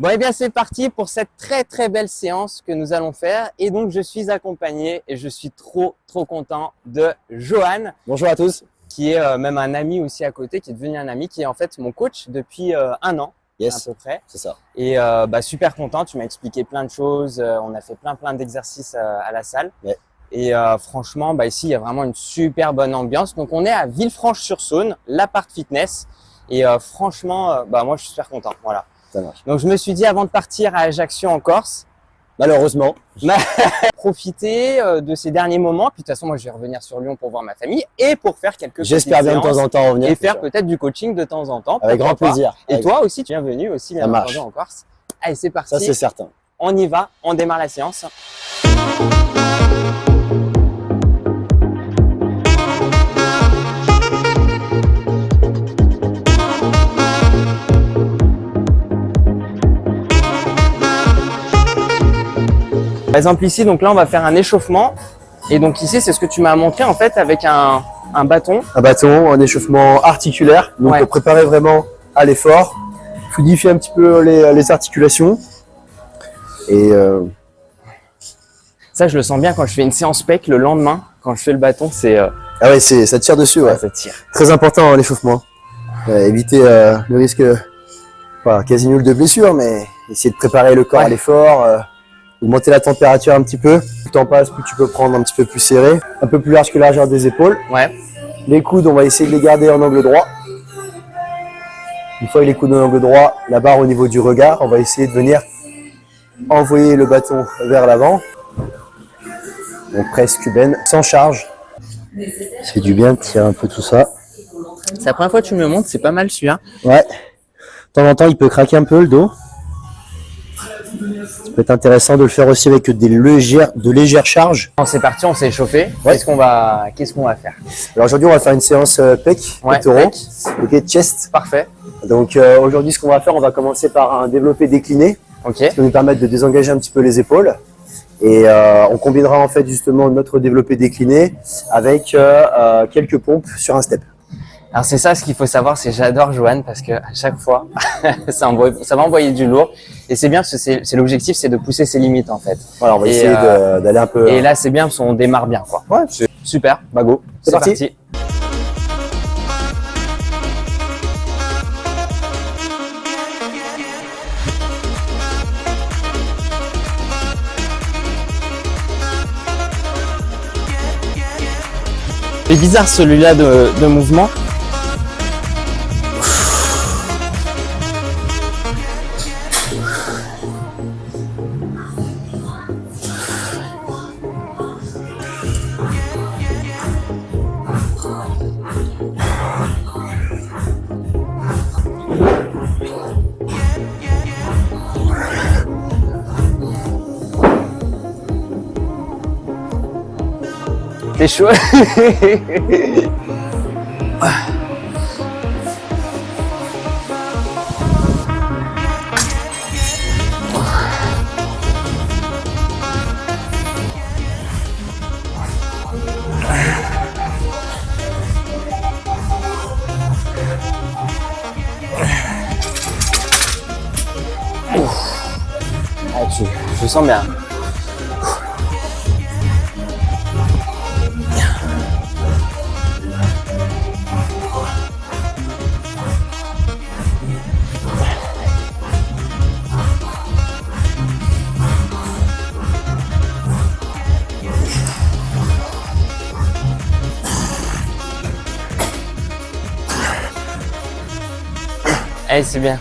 Bon, et bien c'est parti pour cette très belle séance que nous allons faire. Et donc, je suis accompagné et je suis trop content de Johan. Bonjour à tous. Qui est même un ami aussi à côté, qui est devenu un ami, qui est en fait mon coach depuis 1 an. Yes, à peu près. C'est ça. Et super content, tu m'as expliqué plein de choses, on a fait plein d'exercices à la salle. Ouais. Et franchement, ici, il y a vraiment une super bonne ambiance. Donc, on est à Villefranche-sur-Saône, l'appart fitness. Et franchement, moi, je suis super content. Voilà. Ça marche. Donc, je me suis dit, avant de partir à Ajaccio en Corse, Malheureusement, profiter de ces derniers moments. Puis, de toute façon, moi, je vais revenir sur Lyon pour voir ma famille et pour faire quelques j'espère bien de temps en temps revenir. et faire peut-être du coaching de temps en temps. Avec grand plaisir. Et toi aussi, tu es bienvenu aussi, bien entendu, en Corse. Allez, c'est parti. Ça, c'est certain. On y va, on démarre la séance. Par exemple ici, donc là on va faire un échauffement. Et donc ici, c'est ce que tu m'as montré en fait avec un bâton. Un bâton, un échauffement articulaire. Donc, Ouais. préparer vraiment à l'effort. Fluidifier un petit peu les articulations. Et Ça, je le sens bien quand je fais une séance pec le lendemain. Quand je fais le bâton, c'est ah ouais, ça tire dessus. Ouais. ça tire. Très important l'échauffement. Éviter le risque, quasi nul de blessure, mais essayer de préparer le corps à l'effort. Augmenter la température un petit peu. Plus le temps passe, plus tu peux prendre un petit peu plus serré. Un peu plus large que la largeur des épaules. Ouais. Les coudes, on va essayer de les garder en angle droit. Une fois les coudes en angle droit, la barre au niveau du regard, on va essayer de venir envoyer le bâton vers l'avant. Donc presse cubaine, sans charge. C'est du bien de tirer un peu tout ça. C'est la première fois que tu me le montres, c'est pas mal celui-là. Ouais. De temps en temps, il peut craquer un peu le dos. Ça peut être intéressant de le faire aussi avec de légères charges. Bon, c'est parti, on s'est échauffé. Ouais. Qu'est-ce qu'on va faire? Alors aujourd'hui, on va faire une séance pectoraux, ok, chest. Parfait. Donc aujourd'hui, ce qu'on va faire, on va commencer par un développé décliné, Ok. qui va nous permettre de désengager un petit peu les épaules. Et on combinera en fait justement notre développé décliné avec quelques pompes sur un step. Alors c'est ça ce qu'il faut savoir, c'est j'adore Johan parce que à chaque fois ça va envoyer du lourd et c'est bien parce que c'est l'objectif, c'est de pousser ses limites en fait. Voilà, on va essayer d'aller un peu. Et là c'est bien parce qu'on démarre bien quoi. Ouais, Super, go. C'est parti. C'est bizarre celui-là de mouvement. T'es chaud. Ah, je sens bien. Allez, c'est bien.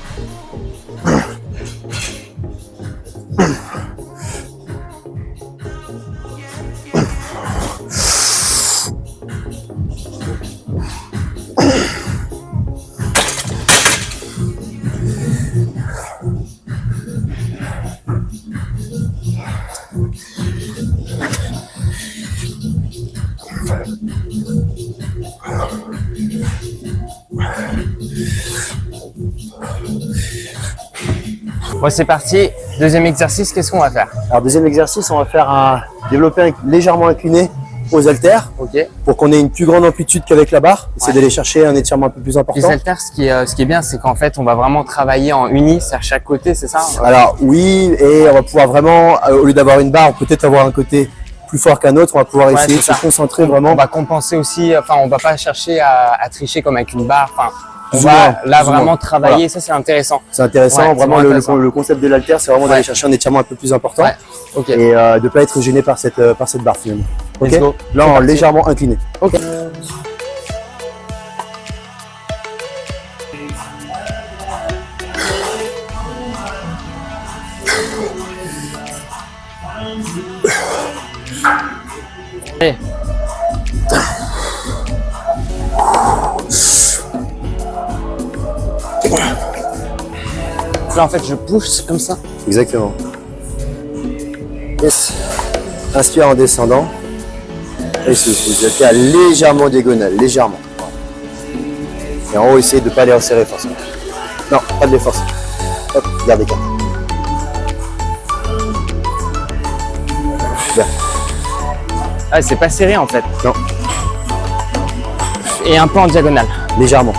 Bon, c'est parti. Deuxième exercice, qu'est-ce qu'on va faire? Alors deuxième exercice, on va faire un développé légèrement incliné aux haltères Ok. pour qu'on ait une plus grande amplitude qu'avec la barre. Essayer Ouais. d'aller chercher un étirement un peu plus Les important. haltères, ce qui est bien, c'est qu'en fait, on va vraiment travailler en uni à chaque côté, c'est ça? Alors oui, et on va pouvoir vraiment, au lieu d'avoir une barre, peut-être avoir un côté plus fort qu'un autre, on va pouvoir Ouais, essayer de c'est se ça. concentrer On vraiment. va compenser aussi, enfin, on va pas chercher à tricher comme avec une barre. Enfin, on Plus ou va moins, là plus ou vraiment moins. travailler, Voilà. ça c'est intéressant. C'est intéressant, Ouais, c'est vraiment vraiment intéressant. le concept de l'haltère, c'est vraiment d'aller Ouais. chercher un étirement un peu plus important Ouais. Ok. et de ne pas être gêné par cette barre finalement. Let's Ok. go. Là, C'est en parti. légèrement incliné. Ok. Allez. Là, en fait, je pousse comme ça. Exactement. Yes. Inspire en descendant. Et souffle. Vous êtes à légèrement diagonale, légèrement. Et en haut, essayez de ne pas les resserrer forcément. Non, pas de les forcer. Hop, garde écart. Bien. Ah, c'est pas serré en fait. Non, Et un peu en diagonale. légèrement.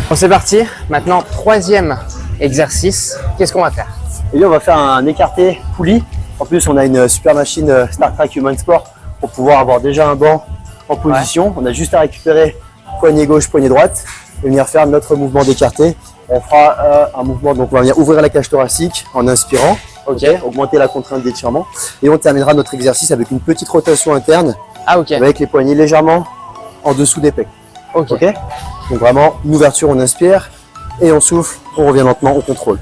Bon, c'est parti. Maintenant, troisième exercice. Qu'est-ce qu'on va faire? Et là, on va faire un écarté poulie. En plus, on a une super machine Star Trek Human Sport pour pouvoir avoir déjà un banc en position. On a juste à récupérer poignet gauche, poignet droite et venir faire notre mouvement d'écarté. On fera un mouvement, donc on va venir ouvrir la cage thoracique en inspirant, Ok. augmenter la contrainte d'étirement. Et on terminera notre exercice avec une petite rotation interne Ah, ok. avec les poignets légèrement en dessous des pecs. Ok. Ok. Donc vraiment, une ouverture, on inspire et on souffle, on revient lentement, on contrôle.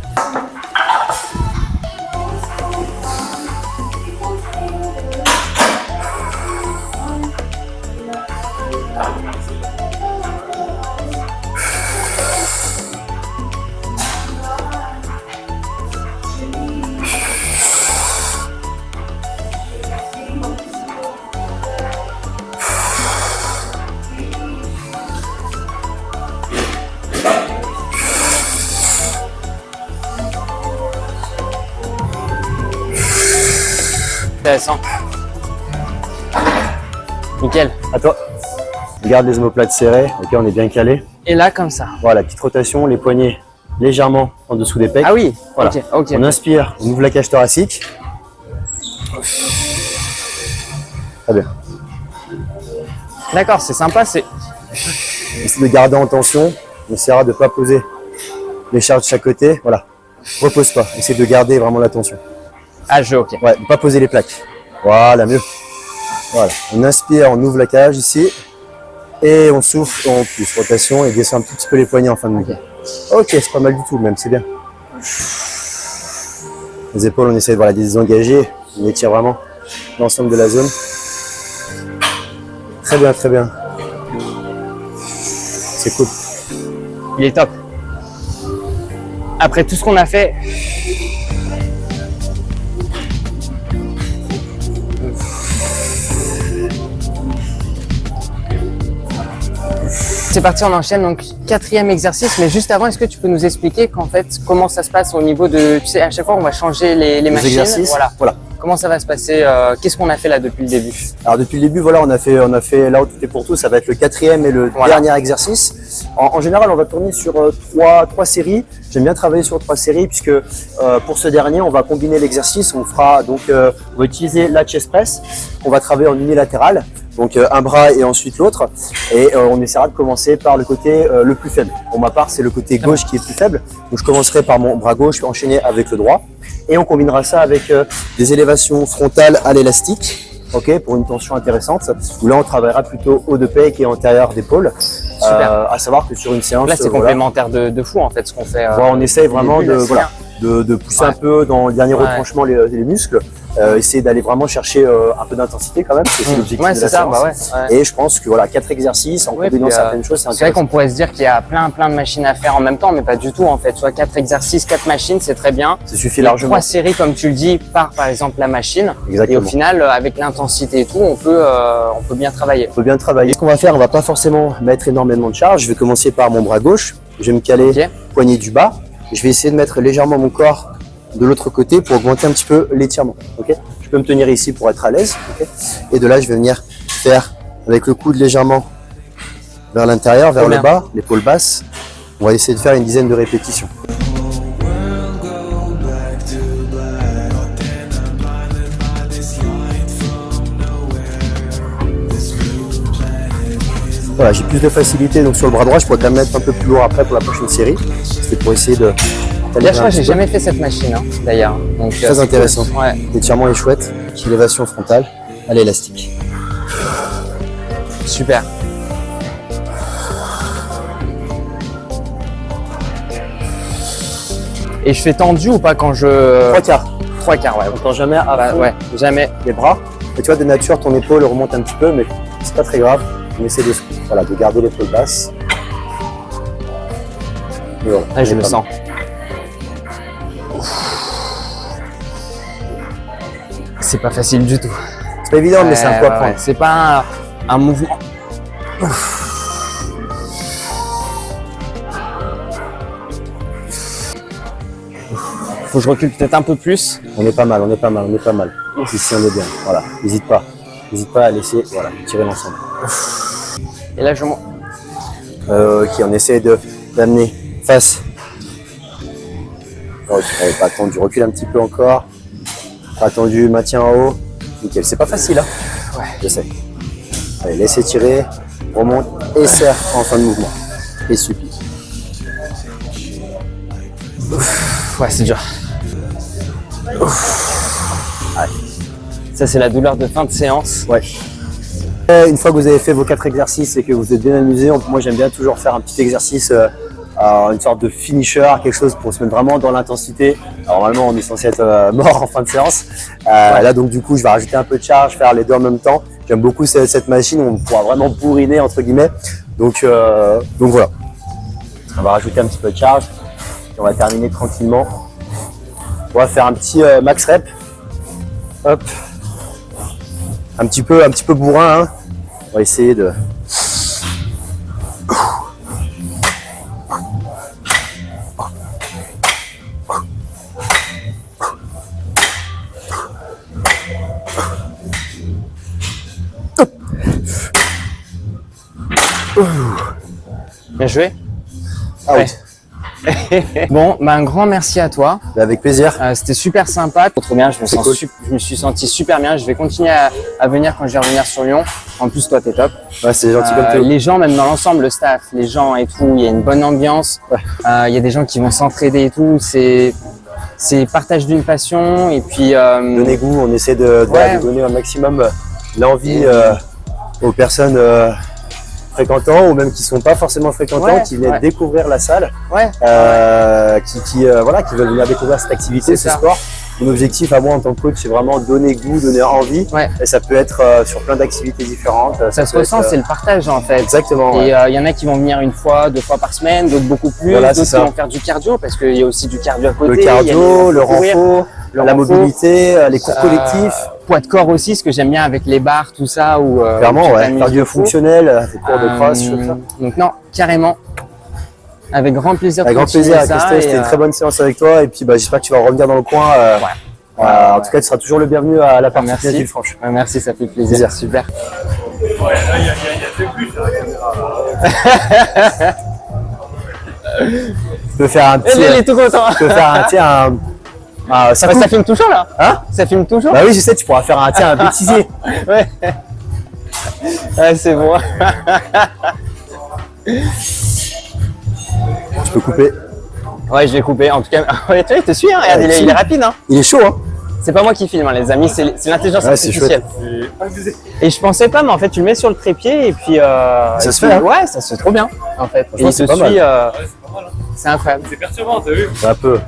Intéressant. Nickel. À toi. Garde les omoplates serrées. Ok, on est bien calé. Et là, comme ça. Voilà, petite rotation, les poignets légèrement en dessous des pecs. Ah oui. Voilà. Ok. Ok. On inspire, on ouvre la cage thoracique. Très bien. D'accord, c'est sympa. C'est Essaye de garder en tension. On essaiera de ne pas poser les charges de chaque côté. Voilà. Repose pas. Essaye de garder vraiment la tension. ah je. Ok. Ouais, ne pas poser les plaques. Voilà, mieux. Voilà. On inspire, on ouvre la cage ici. Et on souffle, on pousse. Rotation et descend un tout petit peu les poignets en fin de mouvement. Ok, c'est pas mal du tout même, c'est bien. Les épaules, on essaie de, voilà, de les désengager. On étire vraiment l'ensemble de la zone. Très bien, très bien. C'est cool. Il est top. Après tout ce qu'on a fait. C'est parti, on enchaîne donc quatrième exercice, mais juste avant, est-ce que tu peux nous expliquer qu'en fait comment ça se passe au niveau de, tu sais, à chaque fois on va changer les machines, exercices. voilà. Comment ça va se passer? Qu'est-ce qu'on a fait là depuis le début? Alors depuis le début, voilà, on a fait là où tout est pour tout, ça va être le quatrième et le Voilà. dernier exercice. En général, on va tourner sur trois séries. J'aime bien travailler sur 3 séries puisque pour ce dernier, on va combiner l'exercice. On fera donc, on va utiliser la chest press. On va travailler en unilatéral, donc un bras et ensuite l'autre. Et on essaiera de commencer par le côté le plus faible. Pour ma part, c'est le côté gauche qui est plus faible. Donc je commencerai par mon bras gauche, puis enchaîner avec le droit. Et on combinera ça avec des élévations frontales à l'élastique, ok, pour une tension intéressante. Où là, on travaillera plutôt haut de pec et antérieur d'épaule. Super. À savoir que sur une séance, Là, c'est voilà, complémentaire de fou en fait ce qu'on fait. voilà, on essaye vraiment début, de, là, c'est voilà, bien. de pousser Ouais. un peu dans le dernier Ouais. retranchement les muscles. Essayer d'aller vraiment chercher un peu d'intensité quand même, parce que c'est l'objectif Ouais, de c'est la ça, séance. bah ouais. Et je pense que voilà, 4 exercices en Ouais, combinant puis, certaines choses, c'est C'est vrai intéressant. qu'on pourrait se dire qu'il y a plein de machines à faire en même temps, mais pas du tout en fait. Soit 4 exercices, 4 machines, c'est très bien. Ça suffit Et largement. 3 séries, comme tu le dis, par exemple la machine. Et au Exactement. final, avec l'intensité et tout, on peut bien travailler. On peut bien travailler. Ce qu'on va faire, on va pas forcément mettre énormément de charge. Je vais commencer par mon bras gauche. Je vais me caler Ok. poignet du bas. Je vais essayer de mettre légèrement mon corps de l'autre côté pour augmenter un petit peu l'étirement. Okay, je peux me tenir ici pour être à l'aise. Okay, et de là, je vais venir faire avec le coude légèrement vers l'intérieur, vers Combien? le bas, l'épaule basse. On va essayer de faire une dizaine de répétitions. Voilà, j'ai plus de facilité donc sur le bras droit, je pourrais quand même mettre un peu plus lourd après pour la prochaine série. C'était pour essayer de... D'ailleurs, je crois que j'ai jamais fait cette machine, hein, d'ailleurs. Donc, Très c'est intéressant. cool. Ouais, L'étirement est chouette, élévation frontale à l'élastique. super. Et je fais tendu ou pas quand je... 3 quarts. 3 quarts, ouais. On tend jamais à Bah, fond ouais, jamais. les bras. Et tu vois, de nature, ton épaule remonte un petit peu, mais c'est pas très grave. On essaie de garder l'épaule basse. Et voilà, Ah, je on est le pas sens. C'est pas facile du tout. mal. C'est pas évident, mais c'est un coup à Ouais, prendre. ouais. C'est pas un mouvement. Faut que je recule peut-être un peu plus. On est pas mal, on est pas mal, on est pas mal. Ici, on est bien. Voilà, n'hésite pas. N'hésite pas à laisser, voilà, tirer l'ensemble. Et là, je monte. Ok, on essaie d'amener face. Ok, pas attendu, recule un petit peu encore. Pas attendu, maintien en haut. Nickel, c'est pas facile, hein? Ouais. Je sais. Allez, laissez tirer, remonte et serre en fin de mouvement. Et supplie. Ouais, c'est dur. Allez. Ça, c'est la douleur de fin de séance. Ouais. Et une fois que vous avez fait vos 4 exercices et que vous êtes bien amusé, moi j'aime bien toujours faire un petit exercice, une sorte de finisher, quelque chose pour se mettre vraiment dans l'intensité. Alors, normalement, on est censé être mort en fin de séance. Là, donc du coup, je vais rajouter un peu de charge, faire les deux en même temps. J'aime beaucoup cette machine où on pourra vraiment bourriner entre guillemets. Donc voilà. On va rajouter un petit peu de charge. Et on va terminer tranquillement. On va faire un petit max rep. Hop. Un petit peu bourrin, hein. On va essayer de... Bien joué. Ah oui. Ouais. Bon, bah, un grand merci à toi. Avec plaisir. C'était super sympa, trop bien. Je me, C'est sens cool. je me suis senti super bien. Je vais continuer à venir quand je vais revenir sur Lyon. En plus, toi, t'es top. Ouais, c'est gentil comme tout. Les gens, même dans l'ensemble, le staff, les gens et tout, il y a une bonne ambiance. Ouais. Il y a des gens qui vont s'entraider et tout. C'est partage d'une passion et puis. Donner goût, on essaie de Ouais. donner un maximum l'envie Et- aux personnes fréquentants ou même qui ne sont pas forcément fréquentants, Ouais, qui viennent ouais. découvrir la salle, Ouais. qui veulent venir découvrir cette activité, C'est ce ça. sport. Mon objectif à moi en tant que coach, c'est vraiment donner goût, donner envie. Ouais. Et ça peut être sur plein d'activités différentes. Ça se peut ressent, être, c'est le partage en fait. Exactement. Et ouais. il y en a qui vont venir une fois, 2 fois par semaine, d'autres beaucoup plus, Voilà, d'autres c'est qui ça. vont faire du cardio parce qu'il y a aussi du cardio à côté. Le il y a cardio, les le courir, renfort, le la renfort, mobilité, les cours collectifs. Poids de corps aussi, ce que j'aime bien avec les barres, tout ça. Où, Clairement, tu ouais. t'amuses Cardio de fou. fonctionnel, des cours de cross, tout ça. Donc non, carrément. Avec grand plaisir. Avec de grand plaisir, continuer ça, Christophe, et, c'était une très bonne séance avec toi. Et puis j'espère que tu vas revenir dans le coin. En tout cas, tu seras toujours le bienvenu à la partie merci. Villefranche. Merci, ça fait plaisir. Plaisir. Super. Tu peux faire un petit. Il est tout content. Tu peux faire ça Ouais, coupe. ça filme toujours là. Hein? Ça filme toujours. Bah oui, je sais, tu pourras faire un bêtisier. Ouais. Ouais, c'est bon. Tu peux couper. Ouais, je l'ai coupé. En tout cas, ouais, tu vois, il te suit. Hein. Regarde, Ouais, il est rapide. Hein. Il est chaud, hein? C'est pas moi qui filme, hein, les amis. C'est l'intelligence Ouais, c'est artificielle. Et je pensais pas, mais en fait, tu le mets sur le trépied et puis. Ça et se puis, fait, hein. Ouais, ça se fait trop bien. En fait. Et Franchement, il c'est te pas mal. suit. C'est incroyable. C'est perturbant, t'as vu? Un peu.